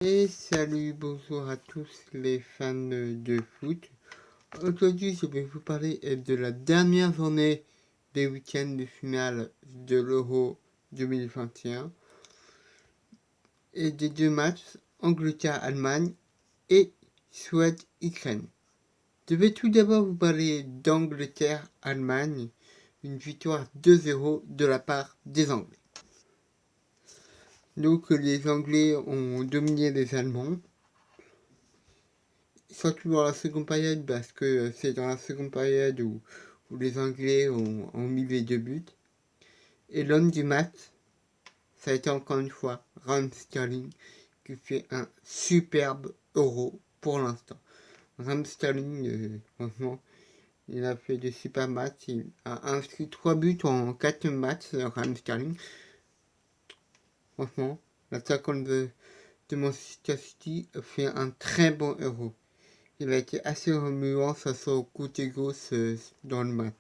Et salut, bonjour à tous les fans de foot. Aujourd'hui, je vais vous parler de la dernière journée des week-ends de finale de l'Euro 2021 et des deux matchs Angleterre-Allemagne et Suède-Ukraine. Je vais tout d'abord vous parler d'Angleterre-Allemagne, une victoire 2-0 de la part des Anglais. Donc les Anglais ont dominé les Allemands, surtout dans la seconde période, parce que c'est dans la seconde période où les Anglais ont mis les deux buts. Et l'homme du match, ça a été encore une fois Raheem Sterling, qui fait un superbe Euro pour l'instant. Raheem Sterling, franchement, il a fait de super matchs. Il a inscrit 3 buts en 4 matchs, Raheem Sterling. Franchement, l'attaquant de Manchester City fait un très bon Euro. Il a été assez remuant sur son côté gauche dans le match.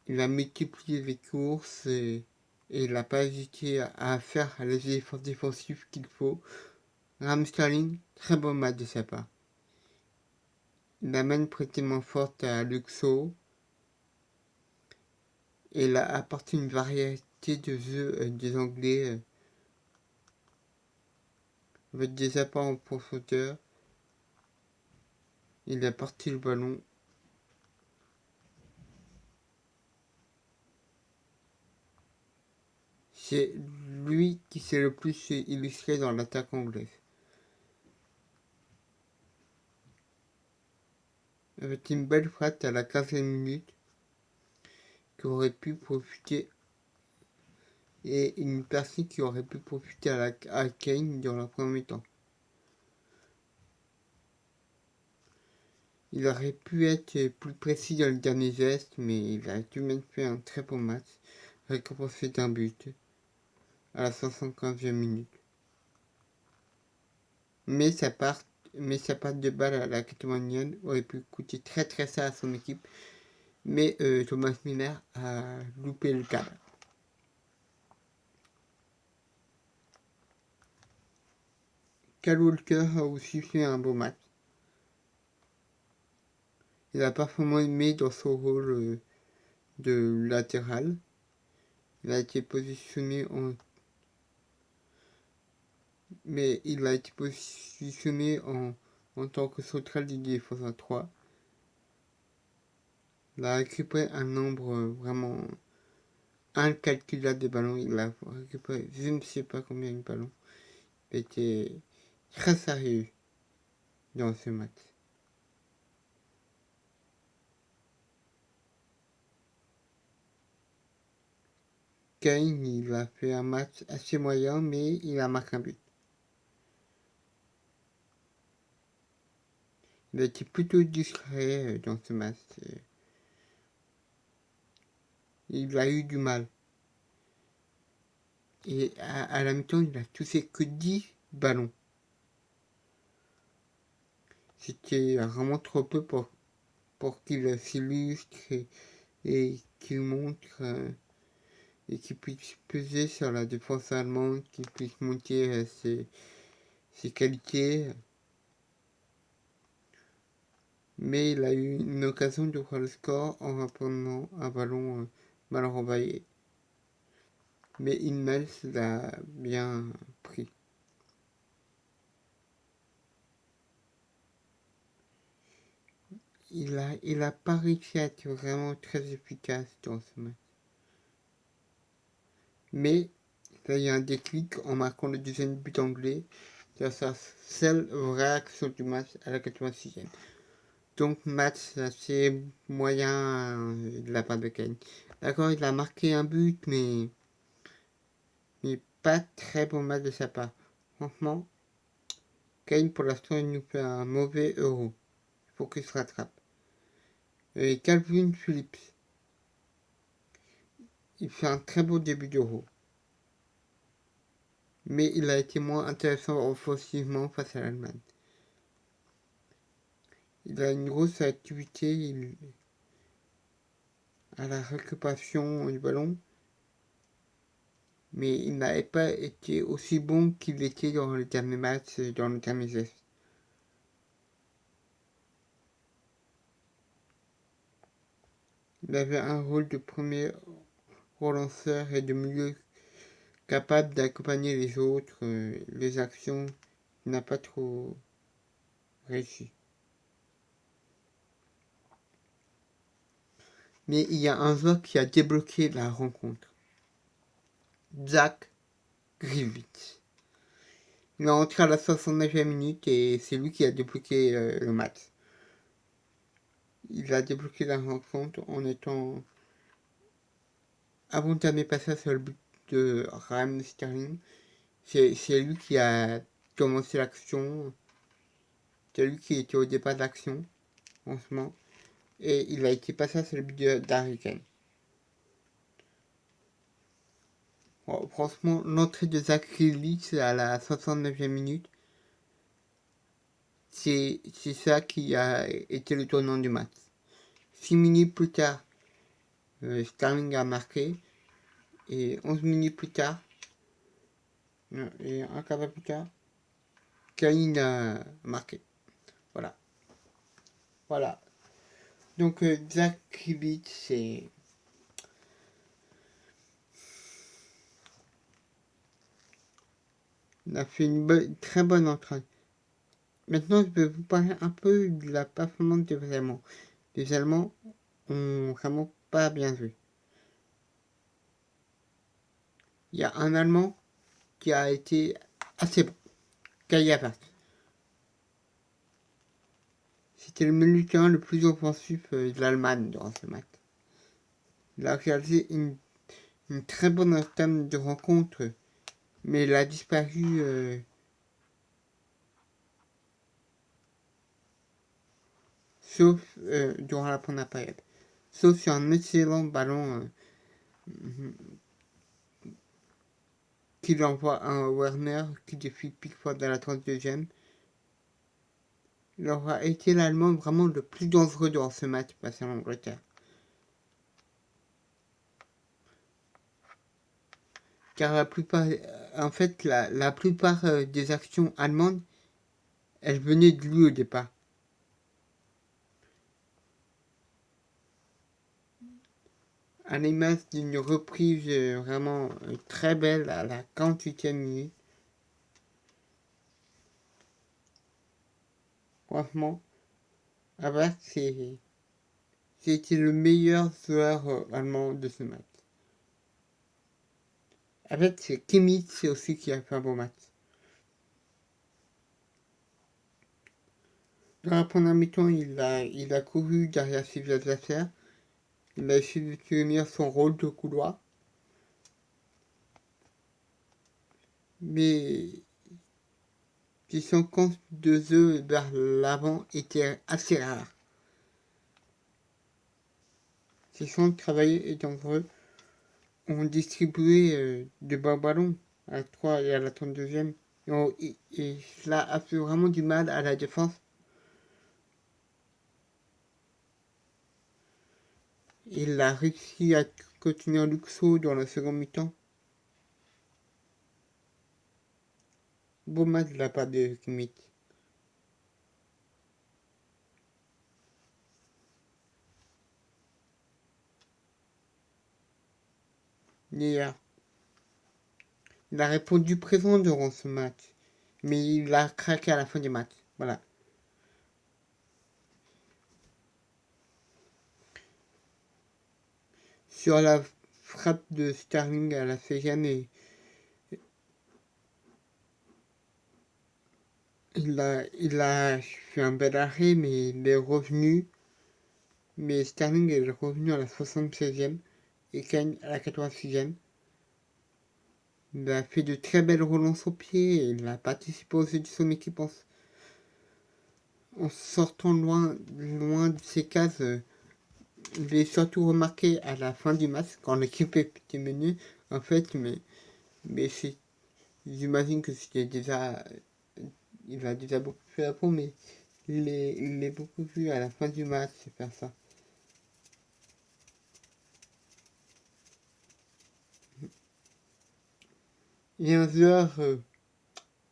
Il a multiplié les courses et il n'a pas hésité à faire les efforts défensifs qu'il faut. Raheem Sterling, très bon match de sa part. Il amène prêté main forte à Luxo. Et il a apporté une variété de jeux des Anglais avec des apports en profondeur. Il a porté le ballon. C'est lui qui s'est le plus illustré dans l'attaque anglaise. Avec une belle frappe à la 15e minute qui aurait pu profiter et une personne qui aurait pu profiter à Kane dans la première temps. Il aurait pu être plus précis dans le dernier geste, mais il a tout de même fait un très bon match, récompensé d'un but à la 115e minute. Mais sa part de balle à la 80e aurait pu coûter très cher à son équipe, mais Thomas Müller a loupé le câble. Kyle Walker a aussi fait un beau match. Il a parfaitement aimé dans son rôle de latéral. Il a été positionné en tant que central du défense à 3. Il a récupéré un nombre vraiment incalculable de ballons. Il a récupéré je ne sais pas combien de ballons. Il était très sérieux dans ce match. Kane, il a fait un match assez moyen, mais il a marqué un but. Il a été plutôt discret dans ce match. Il a eu du mal. Et à la mi-temps, il a touché que 10 ballons. C'était vraiment trop peu pour qu'il s'illustre et qu'il montre et qu'il puisse peser sur la défense allemande, qu'il puisse monter ses qualités. Mais il a eu une occasion de voir le score en reprenant un ballon mal renvoyé. Mais Inmels l'a bien pris. Il a pas réussi à être vraiment très efficace dans ce match. Mais il y a un déclic en marquant le deuxième but anglais. C'est sa seule réaction du match à la 86e. Donc match assez moyen de la part de Kane. D'accord, il a marqué un but, mais pas très bon match de sa part. Franchement, Kane pour l'instant il nous fait un mauvais Euro. Il faut qu'il se rattrape. Et Calvin Phillips, il fait un très beau début d'Euro. Mais il a été moins intéressant offensivement face à l'Allemagne. Il a une grosse activité à la récupération du ballon. mais il n'avait pas été aussi bon qu'il était dans le dernier match, dans le dernier geste. Il avait un rôle de premier relanceur et de milieu capable d'accompagner les autres, les actions. Il n'a pas trop réussi. Mais il y a un joueur qui a débloqué la rencontre. Zach Krivits. Il est entré à la 69e minute et c'est lui qui a débloqué le match. Il a débloqué la rencontre en étant abondamment passé sur le but de Raheem Sterling. C'est lui qui a commencé l'action. C'est lui qui était au départ de l'action, franchement. Et il a été passé sur le but d'Harry Kane. Bon, franchement, l'entrée de Zach Krivits à la 69e minute, c'est ça qui a été le tournant du match. 6 minutes plus tard, Sterling a marqué. Et 11 minutes plus tard, et un quart d'heure plus tard, Kane a marqué. Voilà. Voilà. Donc, Zach Krivits, c'est... Il a fait une très bonne entrée. Maintenant, je vais vous parler un peu de la performance des Allemands. Les Allemands ont vraiment pas bien joué. Il y a un Allemand qui a été assez bon, Kai Havertz. C'était le milieu le plus offensif de l'Allemagne durant ce match. Il a réalisé une très bonne entame de rencontre, mais il a disparu sauf durant la première période. Sauf sur un excellent ballon qu'il envoie à Werner qui défie Pickford à la 32e. Il aura été l'Allemand vraiment le plus dangereux dans ce match face à l'Angleterre. Car la plupart, en fait, la plupart des actions allemandes, elles venaient de lui au départ. À l'image d'une reprise vraiment très belle à la 48e minute. Franchement, Havertz, c'était le meilleur joueur allemand de ce match. En fait, c'est Kimmich aussi qui a fait un bon match. Dans la première mi-temps, il a couru derrière ses adversaires. Il a essayé de tenir son rôle de couloir. Mais ses séquences de jeu vers l'avant étaient assez rares. Ses centres travaillés et dangereux ont distribué de bons ballons à la 3 et à la 32e. Et cela a fait vraiment du mal à la défense. Il a réussi à continuer Luxo dans la seconde mi-temps. Beau match de la part de Kimmich. Hier, il a répondu présent durant ce match, mais il a craqué à la fin du match. Voilà. Sur la frappe de Sterling à la 16e, il a fait un bel arrêt, mais il est revenu. Mais Sterling est revenu à la 76e et Kane à la 86e. Il a fait de très belles relances au pied et il a participé au jeu de son équipe en sortant loin de ses cases. Je l'ai surtout remarqué à la fin du match quand l'équipe était menée en fait, mais j'imagine que c'était déjà, il a déjà beaucoup fait avant, mais il est beaucoup vu à la fin du match faire ça. Et un joueur,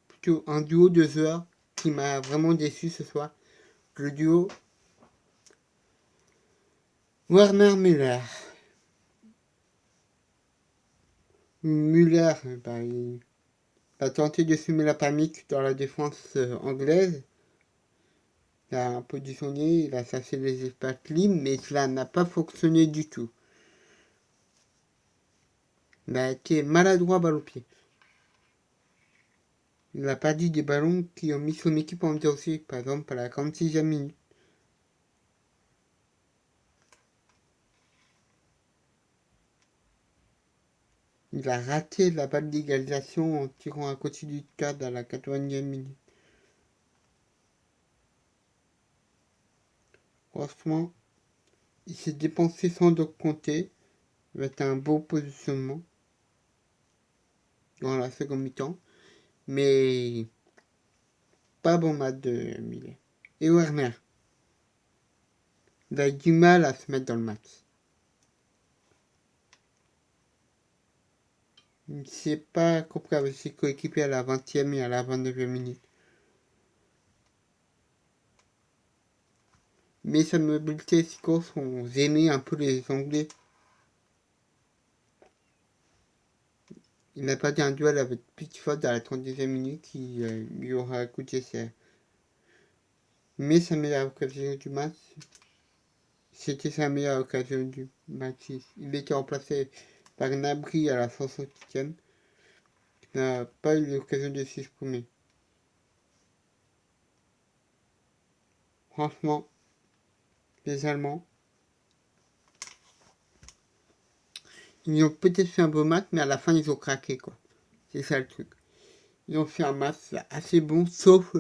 plutôt un duo de joueurs qui m'a vraiment déçu ce soir. Le duo Werner-Müller. Müller, il a tenté de semer la panique dans la défense anglaise. Il a un peu sonné, il a cherché les espaces libres, mais cela n'a pas fonctionné du tout. Il a été maladroit balle au pied. Il a perdu des ballons qui ont mis son équipe en danger, par exemple à la 46e minute. Il a raté la balle d'égalisation en tirant à côté du cadre à la 80e minute. Franchement, il s'est dépensé sans donc compter, avec un beau positionnement dans la seconde mi-temps, mais pas bon match de Millet. Et Werner, il a eu du mal à se mettre dans le match. Il ne s'est pas compris avec ses coéquipiers à la 20e et à la 29e minute. Mais sa mobilité et ses courses ont gêné un peu les Anglais. Il n'a pas dit un duel avec Pickford à la 32e minute qui lui aura coûté cher. Mais sa meilleure occasion du match, c'était sa meilleure occasion du match. Il était remplacé par Gnabry à la 68e. Il n'a pas eu l'occasion de s'exprimer. Franchement, les Allemands, ils ont peut-être fait un beau match, mais à la fin, ils ont craqué, quoi. C'est ça le truc. Ils ont fait un match assez bon, sauf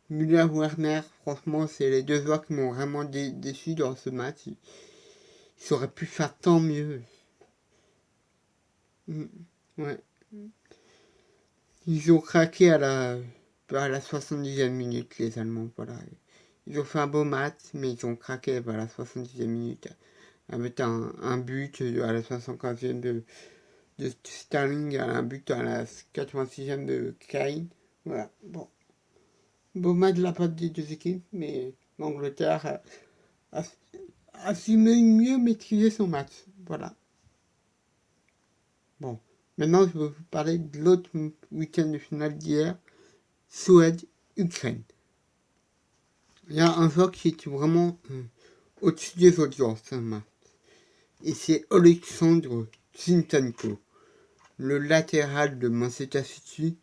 Müller-Werner. Franchement, c'est les deux joueurs qui m'ont vraiment déçu dans ce match. Ils auraient pu faire tant mieux. Ouais. Ils ont craqué à la 70e minute, les Allemands. Voilà. Ils ont fait un beau match, mais ils ont craqué à la 70e minute. Avec un but à la 75e de Sterling, un but à la 86e de Kane. Voilà. Bon. Beau match de la part des deux équipes, mais l'Angleterre a su mieux maîtriser son match. Voilà. Bon. Maintenant, je vais vous parler de l'autre week-end de finale d'hier. Suède-Ukraine. Il y a un joueur qui est vraiment au-dessus des audiences, et c'est Oleksandr Zinchenko. Le latéral de Manchester City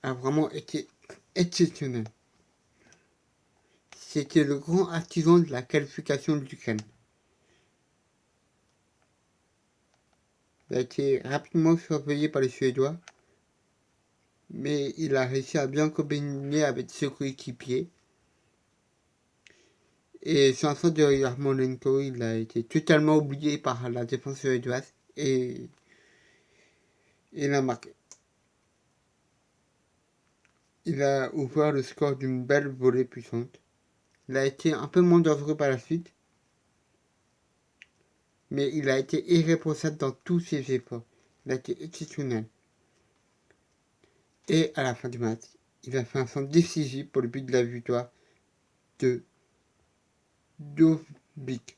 a vraiment été exceptionnel. C'était le grand artisan de la qualification de l'Ukraine. Il a été rapidement surveillé par les Suédois, mais il a réussi à bien combiner avec ses coéquipiers. Et sans faute de Yarmolenko, il a été totalement oublié par la défense suédoise et il a marqué. Il a ouvert le score d'une belle volée puissante. Il a été un peu moins dangereux par la suite, mais il a été irréprochable dans tous ses efforts. Il a été exceptionnel. Et à la fin du match, il a fait un centre décisif pour le but de la victoire de Dovbyk.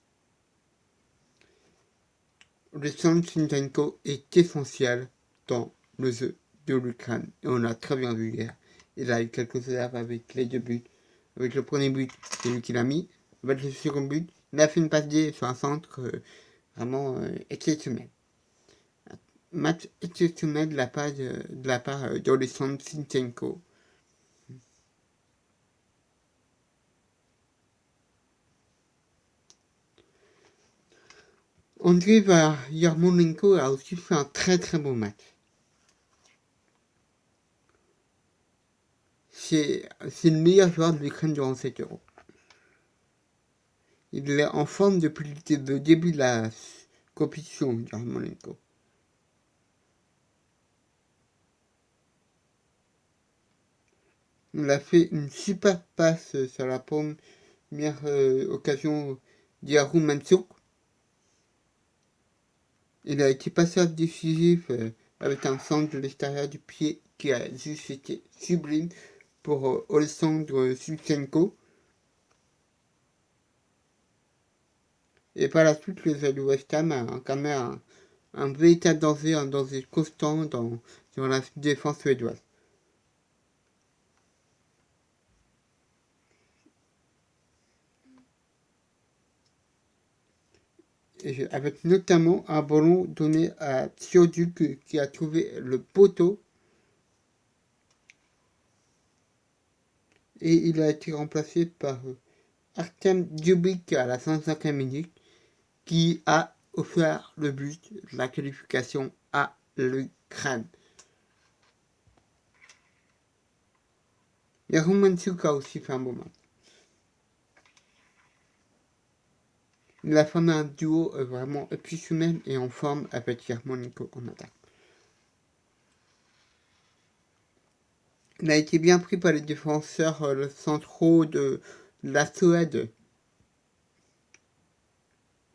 Le centre Zinchenko est essentiel dans le jeu de l'Ukraine. Et on l'a très bien vu hier. Il a eu quelques erreurs avec les deux buts. Avec le premier but, c'est lui qui l'a mis. Avec le second but, il a fait une passe D sur un centre vraiment exceptionnel. Match exceptionnel de la part d'Olesandr Zinchenko. Andrei Yarmolenko a aussi fait un très très bon match. C'est le meilleur joueur de l'Ukraine durant cette Euro. Il est en forme depuis le début de la compétition, Yarmolenko. Il a fait une super passe sur la première occasion d'Yaru Mansouk. Il a été passeur décisif avec un centre de l'extérieur du pied qui a juste été sublime pour Oleksandr Zinchenko. Et par la suite, le joueur de West Ham a incarné un véritable danger, un danger constant dans la défense suédoise. Avec notamment un ballon donné à Thioduk qui a trouvé le poteau. Et il a été remplacé par Artem Dubik à la 105e minute qui a offert le but de la qualification à l'Ukraine. Et Romanchuk a aussi fait un bon match. Il a formé un duo vraiment exceptionnel et en forme avec Yarmolenko en attaque. Il a été bien pris par les défenseurs centraux de la Suède.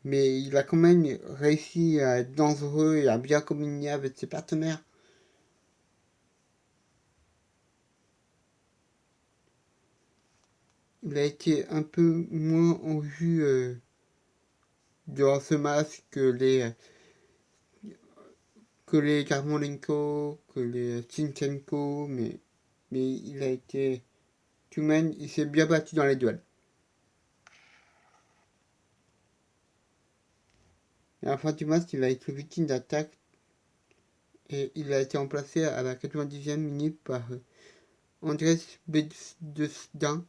Mais il a quand même réussi à être dangereux et à bien communiquer avec ses partenaires. Il a été un peu moins en vue durant ce match que les Yarmolenko, que les Zinchenko, mais il a été tout de même, il s'est bien battu dans les duels. Et à la fin du match, il a été victime d'attaque et il a été remplacé à la 90e minute par Andrés Bessedin,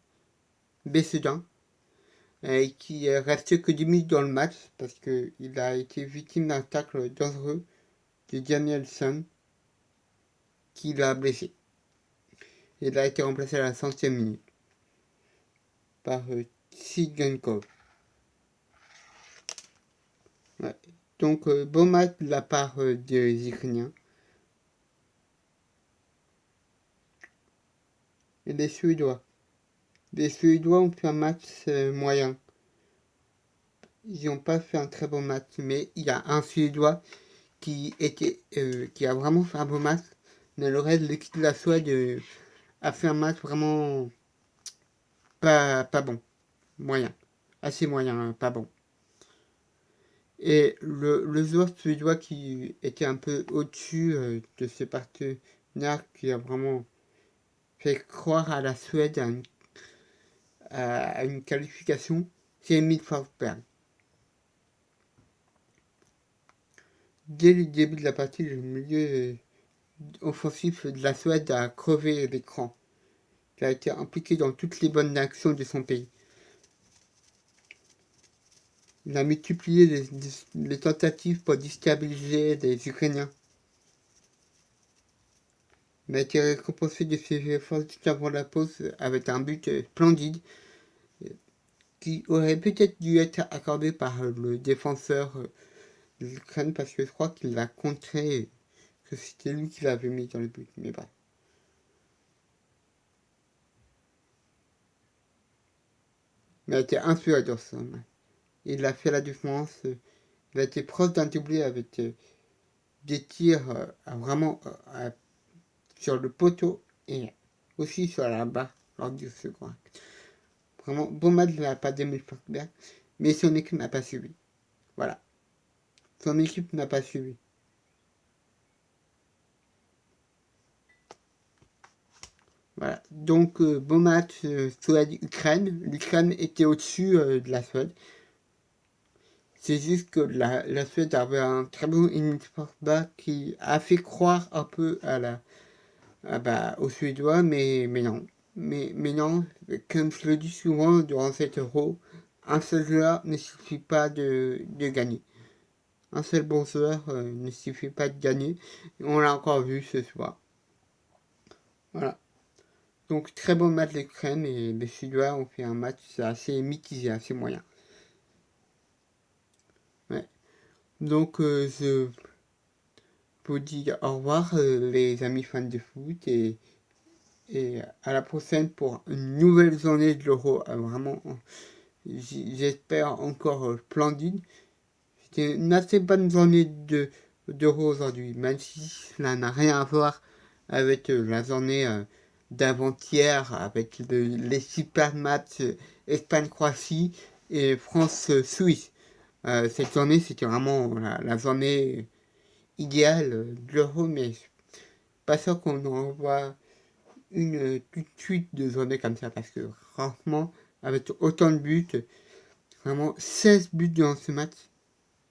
qui est resté que 10 minutes dans le match parce qu'il a été victime d'un tacle dangereux de Danielson qui l'a blessé. Il a été remplacé à la 100e minute par Tsigankov. Ouais. Donc bon match de la part des Ukrainiens. Et les Suédois. Les Suédois ont fait un match moyen. Ils n'ont pas fait un très bon match, mais il y a un Suédois qui a vraiment fait un bon match. Mais le reste de l'équipe de la Suède a fait un match vraiment pas bon. Moyen. Assez moyen, hein, pas bon. Et le joueur suédois qui était un peu au-dessus de ses partenaires, qui a vraiment fait croire à la Suède à une qualification, c'est Emil Forsberg. Dès le début de la partie, le milieu offensif de la Suède a crevé l'écran. Il a été impliqué dans toutes les bonnes actions de son pays. Il a multiplié les tentatives pour déstabiliser les Ukrainiens. Il a été récompensé de ses efforts juste avant la pause avec un but splendide qui aurait peut-être dû être accordé par le défenseur de l'Ukraine parce que je crois qu'il l'a contré, que c'était lui qui l'avait mis dans le but. Mais bref. Il a été inspiré dans ça. Il a fait la différence. Il a été proche d'un doublé avec des tirs vraiment sur le poteau et aussi sur la barre lors du second acte. Vraiment, bon match de la part d'Emil Forsberg, mais son équipe n'a pas suivi. Voilà. Son équipe n'a pas suivi. Voilà. Donc, bon match Suède-Ukraine. L'Ukraine était au-dessus de la Suède. C'est juste que la Suède avait un très bon Emil Forsberg qui a fait croire un peu aux Suédois, mais non. Mais non, comme je le dis souvent durant cet Euro, un seul joueur ne suffit pas de gagner. Un seul bon joueur ne suffit pas de gagner. On l'a encore vu ce soir. Voilà. Donc très bon match l'Ukraine et les Suédois ont fait un match assez mitigé, assez moyen. Ouais. Donc je vous dis au revoir les amis fans de foot et à la prochaine pour une nouvelle journée de l'Euro. Vraiment, j'espère encore splendide. C'était une assez bonne journée de d'Euro aujourd'hui, même si cela n'a rien à voir avec la journée d'avant-hier, avec les super matchs Espagne-Croatie et France-Suisse. Cette journée, c'était vraiment la journée idéale de l'Euro, mais pas sûr qu'on en voit une toute suite de journée comme ça, parce que rarement, avec autant de buts, vraiment 16 buts dans ce match,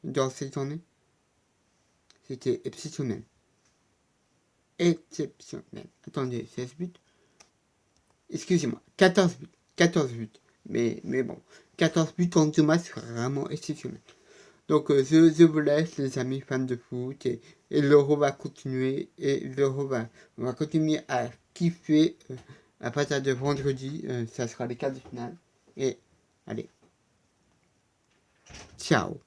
dans cette journée, c'était exceptionnel. Exceptionnel. Attendez, 16 buts. Excusez-moi, 14 buts. 14 buts. Mais bon, 14 buts en 2 matchs, c'est vraiment exceptionnel. Donc je vous laisse, les amis fans de foot, et l'Euro va continuer, et l'Euro va continuer à kiffer à partir de vendredi, ça sera les quarts de finale. Et allez, ciao.